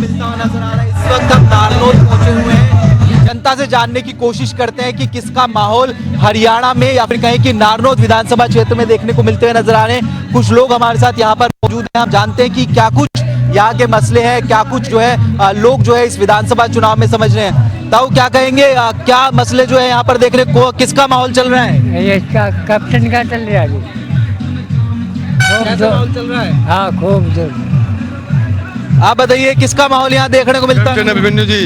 मिलता हुआ नजर आ रहा है। इस वक्त हम नारनौल पहुंचे हुए हैं, जनता से जानने की कोशिश करते हैं कि किसका माहौल हरियाणा में या फिर कहें कि नारनौल विधानसभा क्षेत्र में देखने को मिलते हुए नजर आ रहे हैं। कुछ लोग हमारे साथ यहाँ पर मौजूद हैं, हम जानते हैं कि क्या कुछ यहाँ के मसले हैं, क्या कुछ जो है लोग जो है इस विधानसभा चुनाव में समझ रहे हैं। ताऊ क्या कहेंगे, क्या मसले जो है यहाँ पर देखने को, किसका माहौल चल रहा है? ये कैप्टन का चल रहा है, कैसा माहौल चल रहा है? हाँ खूब जोर। आप बताइए किसका माहौल यहाँ देखने को मिलता है? कैप्टन अभिमन्यु जी,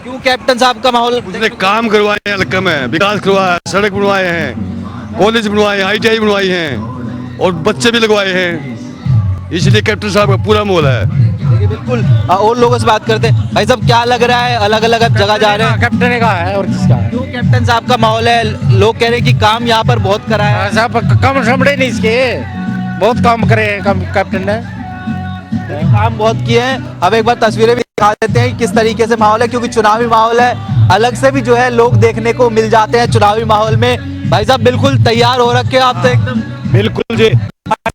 क्यों कैप्टन साहब का माहौल? उसने काम करवाए हैं हल्के में, विकास करवाया, सड़क बनवाए हैं, कॉलेज बनवाए हैं, ITI बनवाई हैं और बच्चे भी लगवाए हैं, इसलिए कैप्टन साहब का पूरा मोल है। देखिए बिल्कुल और लोगों से बात करते हैं। भाई साहब क्या लग रहा है, अलग अलग जगह जा रहे हैं, कैप्टन का है और किसका है? क्यों कैप्टन साहब का माहौल है? लोग कह रहे हैं कि काम यहाँ पर बहुत करा है। साहब कम समझे नहीं इसके, बहुत काम करे कैप्टन ने, काम बहुत किए हैं। अब एक बार तस्वीरें भी दिखा देते हैं कि किस तरीके से माहौल है, क्योंकि चुनावी माहौल है, अलग से भी जो है लोग देखने को मिल जाते हैं चुनावी माहौल में। भाई साहब बिल्कुल तैयार हो रखे हैं आप तो एकदम। बिल्कुल जी,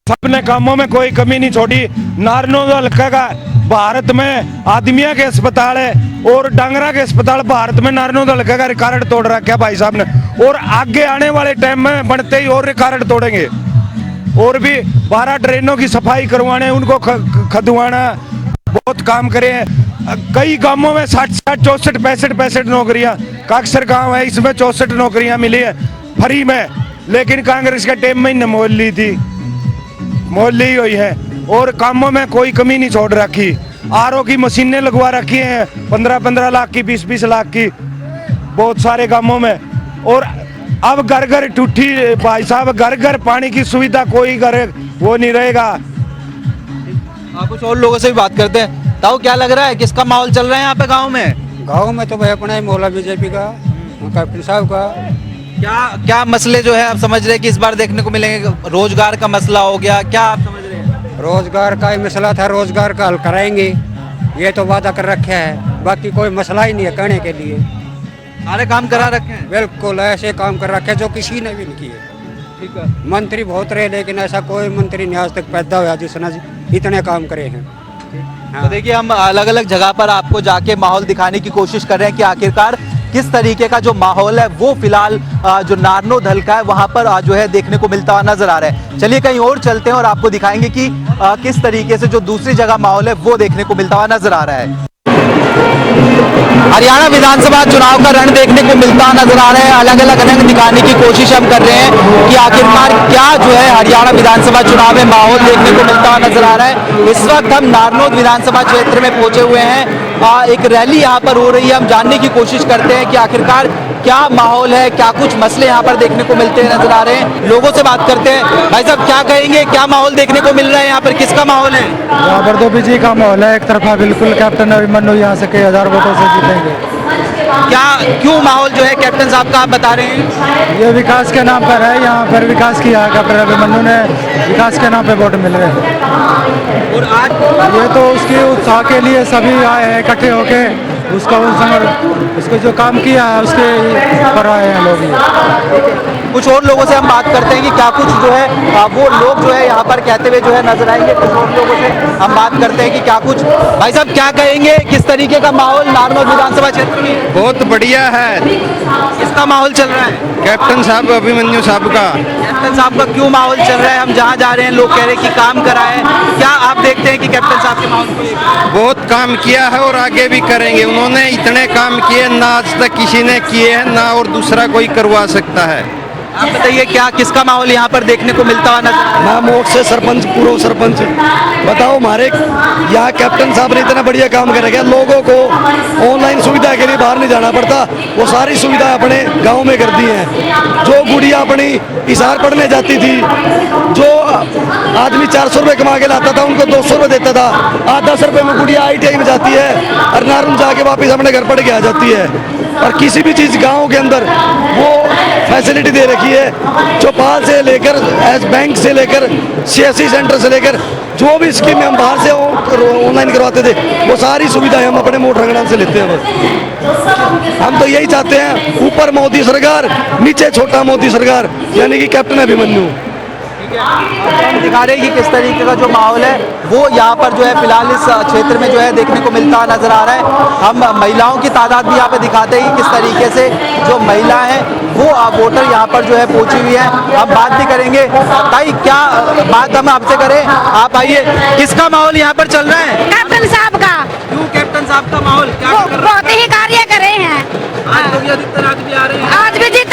सबने कामों में कोई कमी नहीं छोड़ी। नारनौल हल्का का भारत में आदमिया के अस्पताल है और डांगरा के अस्पताल भारत में नारनौल हल्का का रिकॉर्ड तोड़ रखा है भाई साहब ने, और आगे आने वाले टाइम में बनते ही और रिकॉर्ड तोड़ेंगे। और भी 12 ट्रेनों की सफाई करवाने, उनको खदवाना, बहुत काम करे हैं। कई गांवों में 60-60, 64, 65 नौकरियां, काकसर गांव है इसमें 64 नौकरियां मिली है फ्री में, लेकिन कांग्रेस के टाइम में ही मोल ली थी, मोल ली हुई है। और कामों में कोई कमी नहीं छोड़ रखी। RO की मशीनें लगवा रखी हैं 15-15 लाख की, 20-20 लाख की, बहुत सारे कामों में। और अब घर घर टूटी भाई साहब, घर घर पानी की सुविधा, कोई घर वो नहीं रहेगा। कुछ और लोगों से भी बात करते हैं। ताऊ क्या लग रहा है, किसका माहौल चल रहा है यहाँ पे गाँव में? गाँव में तो भाई अपना ही मोहल्ला बीजेपी का, कैप्टन साहब का। क्या क्या मसले जो है आप समझ रहे हैं कि इस बार देखने को मिलेंगे? रोजगार का मसला हो गया, क्या आप समझ रहे हैं? रोजगार का ही मसला था, रोजगार का हल कराएंगे, ये तो वादा कर रखे है, बाकी कोई मसला ही नहीं है कहने के लिए। सारे काम करा रखे हैं? बिल्कुल ऐसे काम कर रखे जो किसी ने भी नहीं किए। ठीक है। मंत्री बहुत रहे, लेकिन ऐसा कोई मंत्री नहीं आज तक पैदा हुआ जिसने इतने काम करे हैं। तो देखिए हम अलग अलग जगह पर आपको जाके माहौल दिखाने की कोशिश कर रहे हैं कि आखिरकार किस तरीके का जो माहौल है वो फिलहाल जो नारनौल हल्का है वहां पर जो है देखने को मिलता हुआ नजर आ रहा है। चलिए कहीं और चलते हैं और आपको दिखाएंगे कि किस तरीके से जो दूसरी जगह माहौल है वो देखने को मिलता हुआ नजर आ रहा है। हरियाणा विधानसभा चुनाव का रण देखने को मिलता नजर आ रहा है। अलग अलग रंग दिखाने की कोशिश हम कर रहे हैं कि आखिरकार क्या जो है हरियाणा विधानसभा चुनाव में माहौल देखने को मिलता नजर आ रहा है। इस वक्त हम नारनौल विधानसभा क्षेत्र में पहुंचे हुए हैं, एक रैली यहाँ पर हो रही है। हम जानने की कोशिश करते हैं कि आखिरकार क्या माहौल है, क्या कुछ मसले यहाँ पर देखने को मिलते नजर आ रहे हैं। लोगों से बात करते हैं। भाई साहब क्या कहेंगे, क्या माहौल देखने को मिल रहा है यहाँ पर, किसका माहौल है? यहाँ पर तो बीजेपी का माहौल है एक तरफा, बिल्कुल कैप्टन अभिमन्यु यहाँ से कई हजार वोटों से जीतेंगे। क्या क्यों माहौल जो है कैप्टन साहब का आप बता रहे हैं? ये विकास के नाम पर है, यहाँ पर विकास किया है कैप्टन अभिमन्यु ने, विकास के नाम पे वोट मिल रहे हैं। और आज ये तो उसके उत्साह के लिए सभी आए हैं इकट्ठे होके, उसका उसको जो काम किया है उसके पर आए हैं लोग। कुछ और लोगों से हम बात करते हैं कि क्या कुछ जो है वो लोग जो है यहाँ पर कहते हुए जो है नजर आएंगे। कुछ और लोगों से हम बात करते हैं कि क्या कुछ, भाई साहब क्या कहेंगे, किस तरीके का माहौल नारनौल विधानसभा क्षेत्र में? बहुत बढ़िया है। किसका माहौल चल रहा है? कैप्टन साहब अभिमन्यु साहब का। कैप्टन साहब का क्यों माहौल चल रहा है? हम जहाँ जा रहे हैं लोग कह रहे हैं कि काम करा है, क्या आप देखते हैं कि कैप्टन साहब के माहौल को? बहुत काम किया है और आगे भी करेंगे। उन्होंने इतने काम किए ना आज तक किसी ने किए हैं, ना और दूसरा कोई करवा सकता है। आप बताइए क्या किसका माहौल यहाँ पर देखने को मिलता हुआ नजर? नाम मोट से सरपंच, पूर्व सरपंच। बताओ हमारे यहाँ कैप्टन साहब ने इतना बढ़िया काम कर रखा, लोगों को ऑनलाइन सुविधा के लिए बाहर नहीं जाना पड़ता, वो सारी सुविधा अपने गांव में कर दी है। जो गुड़िया अपनी हिसार पढ़ने जाती थी, जो आदमी 400 रुपये कमा के लाता था उनको 200 रुपये देता था, 8-10 रुपये में गुड़िया ITI में जाती है और नारून जाके वापस अपने घर पढ़ के आ जाती है। और किसी भी चीज़ गाँव के अंदर वो फैसिलिटी दे रखी है, चौपाल से लेकर बैंक से लेकर CSC सेंटर से लेकर जो भी स्कीम हम बाहर से ऑनलाइन करवाते थे वो सारी सुविधाएं हम अपने मोट रंगड़ा से लेते हैं। हम तो यही चाहते हैं, ऊपर मोदी सरकार, नीचे छोटा मोदी सरकार, यानी कि कैप्टन अभिमन्यु। हम दिखा रहे हैं कि किस तरीके का जो माहौल है वो यहाँ पर जो है फिलहाल इस क्षेत्र में जो है देखने को मिलता नजर आ रहा है। हम महिलाओं की तादाद भी यहाँ पे दिखाते हैं कि किस तरीके से जो महिला है वो वोटर यहाँ पर जो है पहुंची हुई है। हम बात भी करेंगे भाई, क्या बात हम आपसे करें, आप आइए, किसका माहौल यहाँ पर चल रहा है? कैप्टन साहब का क्यों कैप्टन साहब का माहौल क्या कर रहे बहुत ही कार्य करे हैं। आज योगी आदित्यनाथ भी आ रहे हैं, आज भी जीत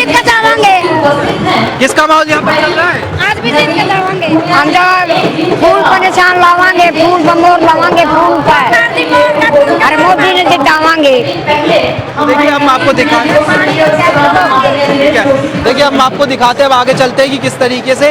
के जावांगे। किसका माहौल यहाँ पर चल रहा है? आज भी जीत के जावांगे। हम जो फूल परेशान लावांगे, फूल बंगोर लावांगे, फूल पर अरे मोदी ने जितावांगे। देखिए हम आपको दिखाते ठीक है, देखिए हम आपको दिखाते हैं, अब आगे चलते हैं कि किस तरीके से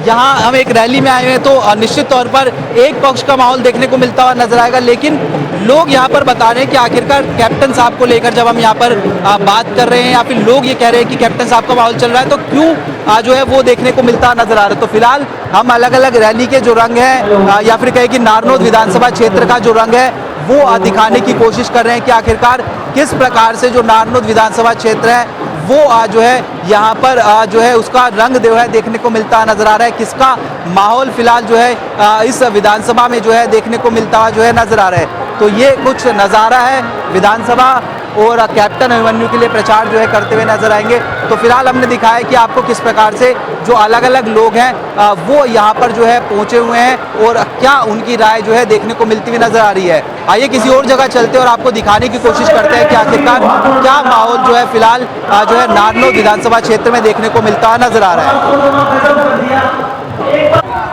यहाँ हम एक रैली में आए हुए हैं। तो निश्चित तौर पर एक पक्ष का माहौल देखने को मिलता हुआ नजर आएगा, लेकिन लोग यहाँ पर बता रहे हैं कि आखिरकार कैप्टन साहब को लेकर जब हम यहाँ पर बात कर रहे हैं या फिर लोग ये कह रहे हैं कि कैप्टन साहब का माहौल चल रहा है तो क्यों जो है वो देखने को मिलता नजर आ रहा है। तो फिलहाल हम अलग अलग रैली के जो रंग है या फिर कहे कि नारनौल विधानसभा क्षेत्र का जो रंग है वो दिखाने की कोशिश कर रहे हैं कि आखिरकार किस प्रकार से जो नारनौल विधानसभा क्षेत्र है वो जो है यहाँ पर जो है उसका रंग जो है देखने को मिलता नजर आ रहा है। किसका माहौल फिलहाल जो है इस विधानसभा में जो है देखने को मिलता जो है नजर आ रहा है। तो ये कुछ नज़ारा है विधानसभा और कैप्टन अभिमन्यु के लिए प्रचार जो है करते हुए नजर आएंगे। तो फिलहाल हमने दिखाया कि आपको किस प्रकार से जो अलग अलग लोग हैं वो यहाँ पर जो है पहुँचे हुए हैं और क्या उनकी राय जो है देखने को मिलती हुई नजर आ रही है। आइए किसी और जगह चलते हैं और आपको दिखाने की कोशिश करते हैं कि आखिरकार क्या माहौल जो है फिलहाल जो है नारनौल विधानसभा क्षेत्र में देखने को मिलता नजर आ रहा है।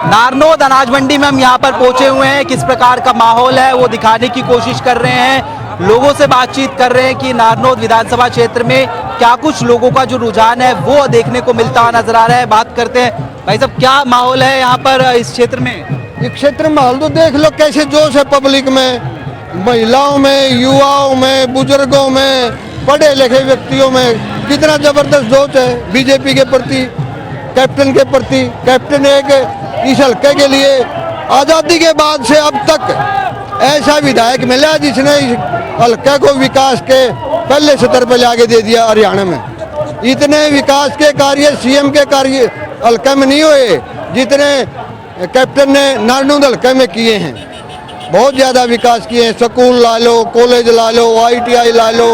नारनौल अनाज मंडी में हम यहाँ पर पहुंचे हुए हैं, किस प्रकार का माहौल है वो दिखाने की कोशिश कर रहे हैं, लोगों से बातचीत कर रहे हैं कि नारनौल विधानसभा क्षेत्र में क्या कुछ लोगों का जो रुझान है वो देखने को मिलता हुआ नजर आ रहा है। बात करते हैं भाई साहब, क्या माहौल है यहाँ पर इस क्षेत्र में? ये क्षेत्र में माहौल तो देख लो कैसे जोश है पब्लिक में, महिलाओं में, युवाओं में, बुजुर्गों में, पढ़े लिखे व्यक्तियों में कितना जबरदस्त जोश है बीजेपी के प्रति, कैप्टन के प्रति। कैप्टन एक इस हल्के के लिए आज़ादी के बाद से अब तक ऐसा विधायक मिला जिसने इस हल्के को विकास के पहले स्तर पर लाके दे दिया। हरियाणा में इतने विकास के कार्य सीएम के कार्य हल्के में नहीं हुए जितने कैप्टन ने नारनौल हल्के में किए हैं। बहुत ज़्यादा विकास किए हैं, स्कूल ला लो, कॉलेज ला लो, ITI ला लो,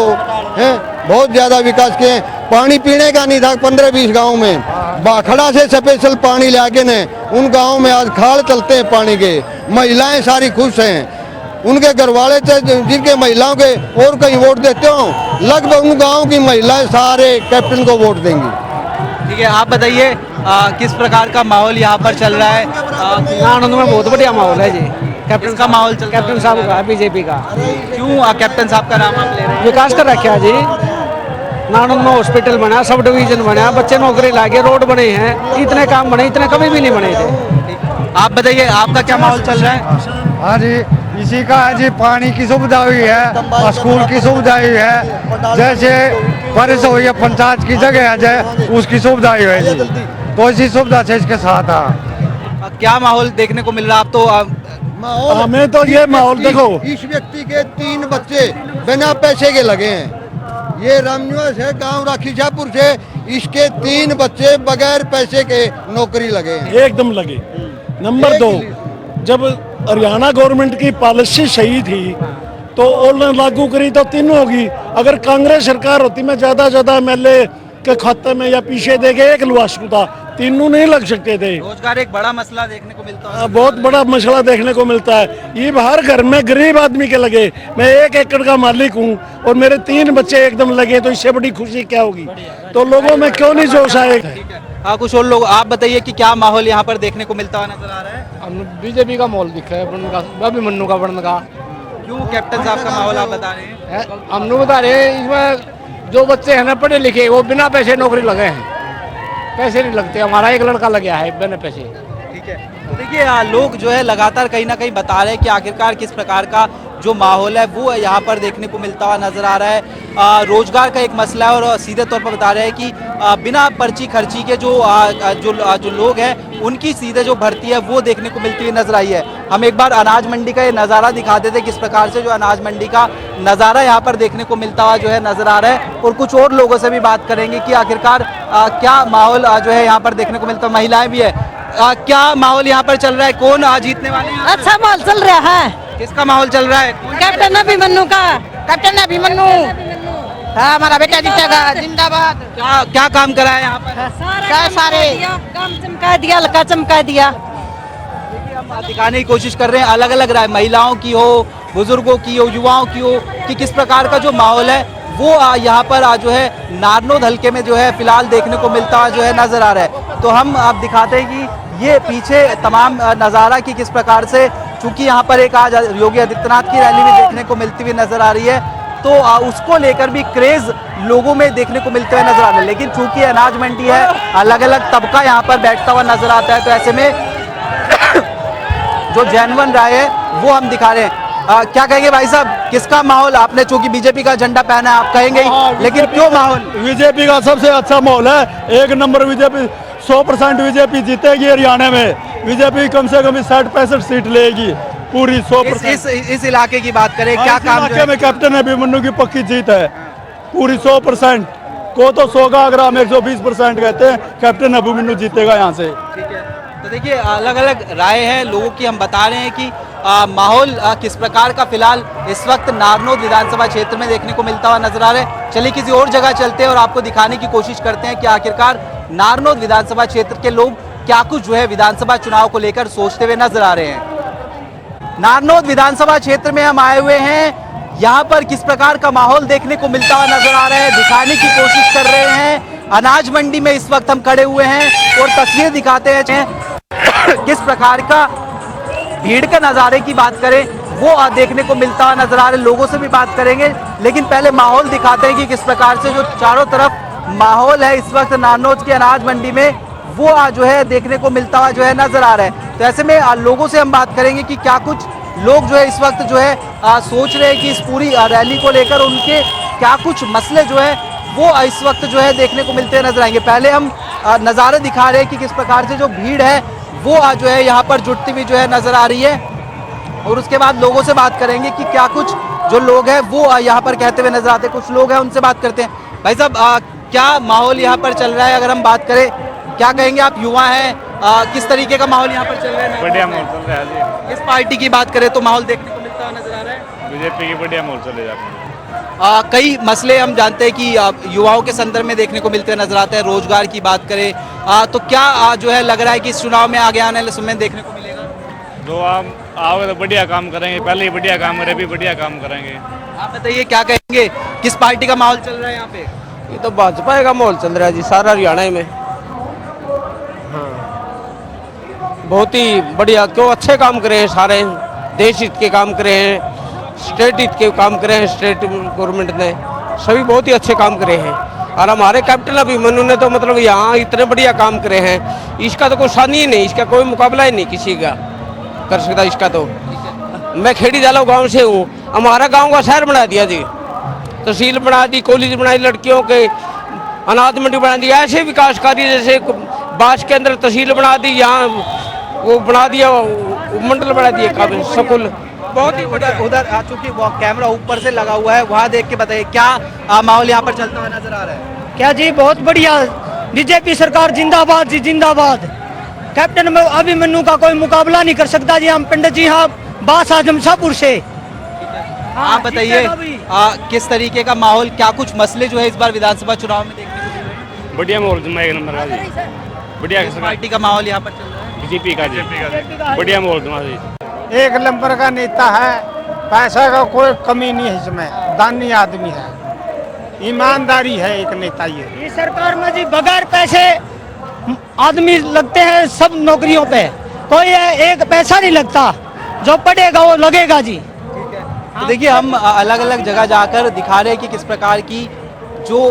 हैं बहुत ज़्यादा विकास किए हैं। पानी पीने का नहीं था 15-20 गाँव में, बाखड़ा से स्पेशल पानी लाके ने उन गाँव में आज खाल चलते हैं पानी के। महिलाएं सारी खुश हैं, उनके घर वाले जिनके महिलाओं के और कहीं वोट देते हो लगभग उन गाँव की महिलाएं सारे कैप्टन को वोट देंगी। ठीक है, आप बताइए किस प्रकार का माहौल यहाँ पर चल रहा है? नारनौल में बहुत बढ़िया माहौल है जी। कैप्टन का माहौल चल रहा है? कैप्टन साहब का, बीजेपी का। क्यों कैप्टन साहब का नाम आप ले रहे हैं? विकास कर रखा जी, नारनौल में हॉस्पिटल बना, सब डिवीजन बना, बच्चे नौकरी लागे, रोड बने हैं, इतने काम बने, इतने कभी भी नहीं बने थे। आप बताइए आपका क्या माहौल चल रहा है? हाँ जी, इसी का है जी, पानी की सुविधा हुई है, स्कूल की सुविधा हुई है, जैसे बारिश हुई है पंचायत की जगह है जय उसकी सुविधा हुई है जी, तो इसी सुविधा से इसके साथ है। क्या माहौल देखने को मिल रहा है? आप तो हमें तो ये माहौल देखो, इस व्यक्ति के 3 बच्चे बिना पैसे के लगे हैं। ये रामनिवास है गांव राखीशापुर से, इसके 3 बच्चे बगैर पैसे के नौकरी लगे हैं। एकदम लगे। नंबर 2, जब हरियाणा गवर्नमेंट की पॉलिसी सही थी तो ऑनलाइन लागू करी तो 3 होगी। अगर कांग्रेस सरकार होती मैं ज्यादा MLA के खाते में या पीछे देके 1 लुआ सकता, 3 नहीं लग सकते थे। रोजगार एक बड़ा मसला देखने को मिलता है, बहुत बड़ा मसला देखने को मिलता है। ये हर घर में गरीब आदमी के लगे, मैं 1 एकड़ का मालिक हूँ और मेरे 3 बच्चे एकदम लगे, तो इससे बड़ी खुशी क्या होगी? तो लोगों में क्यों नहीं जोश आएगा? कुछ और लोग आप बताइए कि क्या माहौल यहाँ पर देखने को मिलता हुआ नजर आ रहा है? बीजेपी का माहौल दिख रहा है, अभिमन्यु का वर्ण का। क्यों कैप्टन साहब का माहौल आप बता रहे हैं? हम लोग बता रहे हैं, इसमें जो बच्चे हैं ना पढ़े लिखे, वो बिना पैसे नौकरी लगे हैं, पैसे नहीं लगते। हमारा एक लड़का लग गया है बिना पैसे। ठीक है, तो देखिए लोग जो है लगातार कहीं ना कहीं बता रहे हैं कि आखिरकार किस प्रकार का जो माहौल है वो यहाँ पर देखने को मिलता हुआ नजर आ रहा है। रोजगार का एक मसला है और सीधे तौर पर बता रहे हैं कि बिना पर्ची खर्ची के जो लोग हैं उनकी सीधे जो भर्ती है वो देखने को मिलती हुई नजर आई है। हम एक बार अनाज मंडी का ये नज़ारा दिखाते थे, किस प्रकार से जो अनाज मंडी का नज़ारा यहाँ पर देखने को मिलता हुआ जो है नजर आ रहा है। और कुछ और लोगों से भी बात करेंगे कि आखिरकार क्या माहौल जो है यहाँ पर देखने को मिलता है। महिलाएं भी है, क्या माहौल यहाँ पर चल रहा है, कौन जीतने वाले हैं? अच्छा माहौल चल रहा है। किसका माहौल चल रहा है? कैप्टन अभिमन्यु का, कैप्टन अभिमन्यु। हाँ, हमारा बेटा जीतेगा, जिंदाबाद। क्या काम करा है यहाँ पर? सारे काम चमका दिया, लका चमका दिया। हम दिखाने की कोशिश कर रहे हैं, अलग अलग राय, महिलाओं की हो, बुजुर्गों की हो, युवाओं की हो, कि किस प्रकार का जो माहौल है वो यहाँ पर जो है नारनौद हल्के में जो है फिलहाल देखने को मिलता हुआ जो है नजर आ रहा है। तो हम अब दिखाते हैं कि ये पीछे तमाम नज़ारा की किस प्रकार से, चूंकि यहाँ पर एक आज योगी आदित्यनाथ की रैली भी देखने को मिलती हुई नजर आ रही है, तो उसको लेकर भी क्रेज लोगों में देखने को मिलते हुए नजर आ रहा है। लेकिन चूंकि अनाज मंडी है, अलग अलग तबका यहाँ पर बैठता हुआ नजर आता है, तो ऐसे में जो जेन्युइन राय है वो हम दिखा रहे हैं। क्या कहेंगे भाई साहब, किसका माहौल? आपने चूंकि बीजेपी का झंडा पहना है, आप कहेंगे ही, लेकिन क्यों माहौल? बीजेपी का सबसे अच्छा माहौल है, एक नंबर बीजेपी, 100% बीजेपी जीतेगी हरियाणा में। बीजेपी कम से कम 60-65 सीट लेगी पूरी 100%। इस इलाके की बात करें, क्या काम इलाके में कैप्टन अभिमन्यु की पक्की जीत है पूरी 100%। को तो 100 का, अगर हम 120% कहते हैं, कैप्टन अभिमन्यु जीतेगा यहाँ से। तो देखिए, अलग अलग राय है लोगों की, हम बता रहे हैं कि माहौल किस प्रकार का फिलहाल इस वक्त नारनौद विधानसभा क्षेत्र में देखने को मिलता हुआ नजर आ रहा है। चलिए किसी और जगह चलते हैं और आपको दिखाने की कोशिश करते हैं कि आखिरकार नारनौद विधानसभा क्षेत्र के लोग क्या कुछ जो है विधानसभा चुनाव को लेकर सोचते हुए नजर आ रहे हैं। नारनौद विधानसभा क्षेत्र में हम आए हुए हैं, यहाँ पर किस प्रकार का माहौल देखने को मिलता हुआ नजर आ रहा है, दिखाने की कोशिश कर रहे हैं। अनाज मंडी में इस वक्त हम खड़े हुए हैं और तस्वीर दिखाते हैं किस प्रकार का भीड़ के नज़ारे की बात करें वो देखने को मिलता हुआ नजर आ रहा है। लोगों से भी बात करेंगे, लेकिन पहले माहौल दिखाते हैं कि किस प्रकार से जो चारों तरफ माहौल है इस वक्त नारनौद की अनाज मंडी में, वो जो है देखने को मिलता हुआ जो है नजर आ रहा है। तो ऐसे में लोगों से हम बात करेंगे कि क्या कुछ लोग जो है इस वक्त जो है सोच रहे हैं कि इस पूरी रैली को लेकर उनके क्या कुछ मसले जो है वो इस वक्त जो है देखने को मिलते नजर आएंगे। पहले हम नज़ारे दिखा रहे हैं कि किस प्रकार से जो भीड़ है वो जो है यहाँ पर जुटती हुई जो है नजर आ रही है, और उसके बाद लोगों से बात करेंगे कि क्या कुछ जो लोग हैं वो यहाँ पर कहते हुए नजर आते हैं। कुछ लोग हैं, उनसे बात करते हैं। भाई साहब, क्या माहौल यहाँ पर चल रहा है? अगर हम बात करें, क्या कहेंगे, आप युवा हैं, किस तरीके का माहौल यहाँ पर चल रहा है? बढ़िया माहौल चल रहा है जी। इस पार्टी की बात करें तो माहौल देखने को मिलता हुआ नजर आ रहा है। बीजेपी की बढ़िया माहौल चले जाते हैं। कई मसले हम जानते हैं कि युवाओं के संदर्भ में देखने को मिलते हुए नजर आते हैं। रोजगार की बात करें तो क्या जो है लग रहा है कि इस चुनाव में आगे आने वाले समय में देखने को मिलेगा? जो आप आओगे तो बढ़िया काम करेंगे, पहले ही बढ़िया काम करे, भी बढ़िया काम करेंगे। आप बताइए, क्या कहेंगे, किस पार्टी का माहौल चल रहा है यहाँ पे? ये तो भाजपा का माहौल चल रहा है जी, सारा हरियाणा में। हाँ, बहुत ही बढ़िया, क्यों अच्छे काम करे हैं, सारे देश हित के काम करे हैं, स्टेट हित के काम करे हैं। स्टेट गवर्नमेंट ने सभी बहुत ही अच्छे काम करे हैं, और हमारे कैप्टन अभिमन्यु ने तो मतलब यहाँ इतने बढ़िया काम करे हैं, इसका तो कोई सानी ही नहीं, इसका कोई मुकाबला ही नहीं किसी का कर सकता इसका। तो मैं खेड़ी जालो गांव से हूँ, हमारा गांव का शहर बना दिया जी, तहसील बना दी, कॉलेज बनाई, लड़कियों के अनाज मंडी बना दी, ऐसे विकास कार्य जैसे बास के अंदर तहसील बना दी, यहाँ वो बना दिया, मंडल बना दिया, काबिल स्कूल बहुत ही उधर चूंकि वो कैमरा ऊपर से लगा हुआ है, वहाँ देख के बताइए क्या माहौल यहाँ पर चलता हुआ नजर आ रहा है? क्या जी, बहुत बढ़िया, बीजेपी सरकार जिंदाबाद जी, जिंदाबाद। कैप्टन अभिमन्यु का कोई मुकाबला नहीं कर सकता जी। हम पंडित जी हाँ बास आजम शाहपुर से। आप बताइए, किस तरीके का माहौल, क्या कुछ मसले जो है इस बार विधानसभा चुनाव में देखने को मिले? बढ़िया माहौल एक नंबर का जी, बढ़िया पार्टी का माहौल यहाँ पर चल रहा है? बीजेपी का जी, बढ़िया माहौल जी, एक नंबर का नेता है, पैसा का कोई कमी नहीं है इसमें, दानी आदमी है, ईमानदारी है एक नेता। ये सरकार में जी बगैर पैसे आदमी लगते हैं सब नौकरियों पे, कोई एक पैसा नहीं लगता, जो पढ़ेगा वो लगेगा जी। तो देखिए, हम अलग अलग जगह जाकर दिखा रहे हैं कि किस प्रकार की जो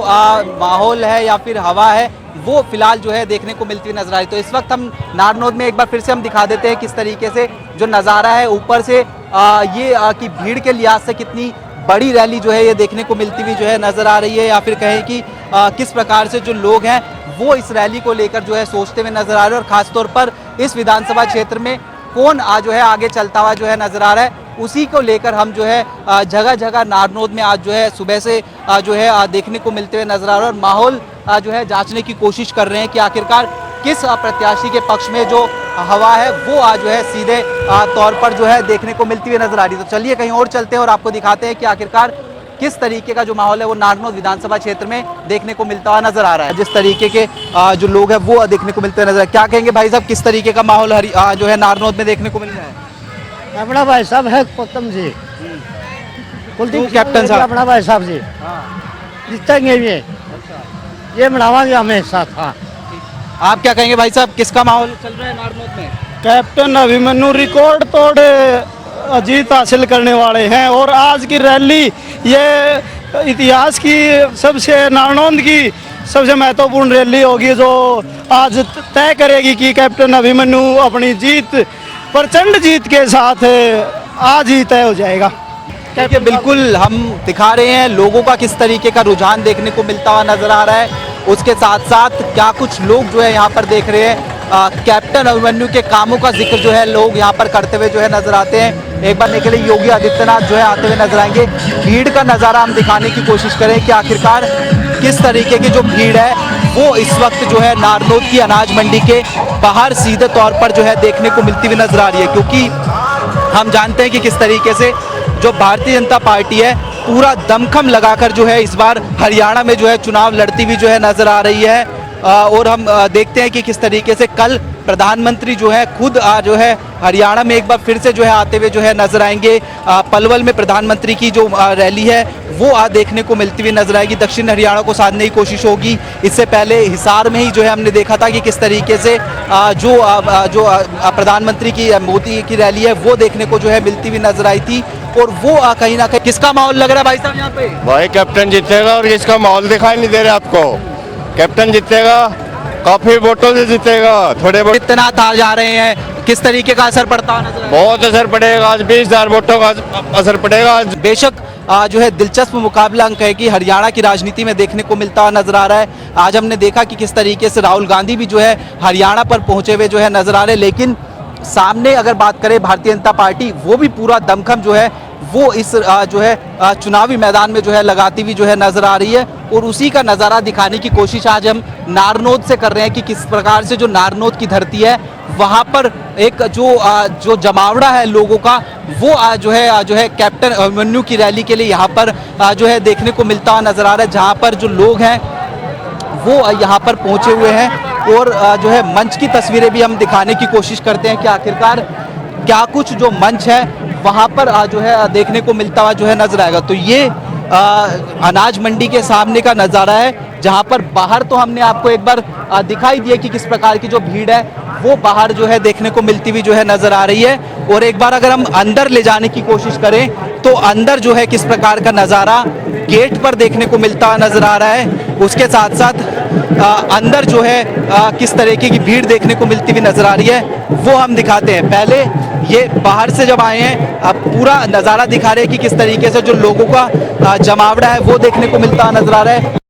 माहौल है या फिर हवा है वो फिलहाल जो है देखने को मिलती हुई नजर आ रही। तो इस वक्त हम नारनौद में एक बार फिर से हम दिखा देते हैं किस तरीके से जो नज़ारा है ऊपर से ये कि भीड़ के लिहाज से कितनी बड़ी रैली जो है ये देखने को मिलती हुई जो है नजर आ रही है, या फिर कहें कि किस प्रकार से जो लोग हैं वो इस रैली को लेकर जो है सोचते हुए नजर आ रहे हैं। और खासतौर पर इस विधानसभा क्षेत्र में कौन जो है आगे चलता हुआ जो है नजर आ रहा है, उसी को लेकर हम जो है जगह जगह नारनौद में आज जो है सुबह से जो है देखने को मिलते हुए नजर आ रहा है। और माहौल जो है जांचने की कोशिश कर रहे हैं कि आखिरकार किस प्रत्याशी के पक्ष में जो हवा है वो आज जो है सीधे तौर पर जो है देखने को मिलती हुई नजर आ रही है। तो चलिए कहीं और चलते हैं और आपको दिखाते हैं कि आखिरकार किस तरीके का जो माहौल है वो नारनौल विधानसभा क्षेत्र में देखने को मिलता हुआ नजर आ रहा है। जिस तरीके के जो लोग हैं वो देखने को मिलते हुए नजर आ रहे हैं। क्या कहेंगे भाई साहब, किस तरीके का माहौल जो है नारनौल में देखने को मिल रहा है? अपना भाई साहब है उत्तम जी, कुलदीप कैप्टन साहब, अपना भाई साहब जी जीतेंगे ये बनावांगे हमेशा। हाँ, आप क्या कहेंगे भाई साहब, किसका माहौल चल रहा है नारनौल में? कैप्टन अभिमन्यु रिकॉर्ड तोड़ जीत हासिल करने वाले हैं और आज की रैली ये इतिहास की सबसे नारनौल की सबसे महत्वपूर्ण रैली होगी जो आज तय करेगी कि कैप्टन अभिमन्यु अपनी जीत प्रचंड जीत के साथ आज ही तय हो जाएगा। देखिए बिल्कुल हम दिखा रहे हैं लोगों का किस तरीके का रुझान देखने को मिलता हुआ नजर आ रहा है। उसके साथ साथ क्या कुछ लोग जो है यहाँ पर देख रहे हैं कैप्टन अभिमन्यु के कामों का जिक्र जो है लोग यहाँ पर करते हुए जो है नजर आते हैं। एक बार के लिए योगी आदित्यनाथ जो है आते हुए नजर आएंगे। भीड़ का नज़ारा हम दिखाने की कोशिश करें कि आखिरकार किस तरीके की जो भीड़ है वो इस वक्त जो है नारनौल की अनाज मंडी के बाहर सीधे तौर पर जो है देखने को मिलती हुई नजर आ रही है। क्योंकि हम जानते हैं कि किस तरीके से जो भारतीय जनता पार्टी है पूरा दमखम लगाकर जो है इस बार हरियाणा में जो है चुनाव लड़ती हुई जो है नजर आ रही है। और हम देखते हैं कि किस तरीके से कल प्रधानमंत्री जो है खुद जो है हरियाणा में एक बार फिर से जो है आते हुए जो है नजर आएंगे। पलवल में प्रधानमंत्री की जो रैली है वो देखने को मिलती हुई नजर आएगी। दक्षिण हरियाणा को साधने की कोशिश होगी। इससे पहले हिसार में ही जो है हमने देखा था कि किस तरीके से जो प्रधानमंत्री की मोदी की रैली है वो देखने को जो है मिलती हुई नजर आई थी। और वो कहीं ना कहीं किसका माहौल लग रहा है भाई साहब यहाँ पे? भाई कैप्टन जीतेगा और इसका माहौल दिखाई नहीं दे रहा आपको। कैप्टन जीतेगा, काफी वोटों से जीतेगा। थोड़े बहुत इतना तार जा रहे हैं, किस तरीके का असर पड़ता है नजर? बहुत असर पड़ेगा। आज 20,000 वोटों का असर पड़ेगा। आज बेशक जो है दिलचस्प मुकाबला अंक है कि हरियाणा की राजनीति में देखने को मिलता हुआ नजर आ रहा है। आज हमने देखा कि किस तरीके से राहुल गांधी भी जो है हरियाणा पर पहुंचे हुए जो है नजर आ रहे हैं। लेकिन सामने अगर बात करें भारतीय जनता पार्टी वो भी पूरा दमखम जो है वो इस जो है चुनावी मैदान में जो है लगाती हुई जो है नजर आ रही है। और उसी का नज़ारा दिखाने की कोशिश आज हम नारनौल से कर रहे हैं कि किस प्रकार से जो नारनौल की धरती है वहाँ पर एक जो जमावड़ा है लोगों का वो जो है कैप्टन अभिमन्यु की रैली के लिए यहाँ पर जो है देखने को मिलता हुआ नजर आ रहा है। जहाँ पर जो लोग हैं वो यहाँ पर पहुँचे हुए हैं और जो है मंच की तस्वीरें भी हम दिखाने की कोशिश करते हैं कि आखिरकार क्या कुछ जो मंच है वहाँ पर जो है देखने को मिलता हुआ जो है नजर आएगा। तो ये अनाज मंडी के सामने का नज़ारा है जहाँ पर बाहर तो हमने आपको एक बार दिखाई दिया कि किस प्रकार की जो भीड़ है वो बाहर जो है देखने को मिलती हुई जो है नजर आ रही है। और एक बार अगर हम अंदर ले जाने की कोशिश करें तो अंदर जो है किस प्रकार का नज़ारा गेट पर देखने को मिलता हुआ नजर आ रहा है। उसके साथ साथ अंदर जो है किस तरीके की भीड़ देखने को मिलती हुई नजर आ रही है वो हम दिखाते हैं। पहले ये बाहर से जब आए हैं अब पूरा नज़ारा दिखा रहे हैं कि किस तरीके से जो लोगों का जमावड़ा है वो देखने को मिलता नजर आ रहा है।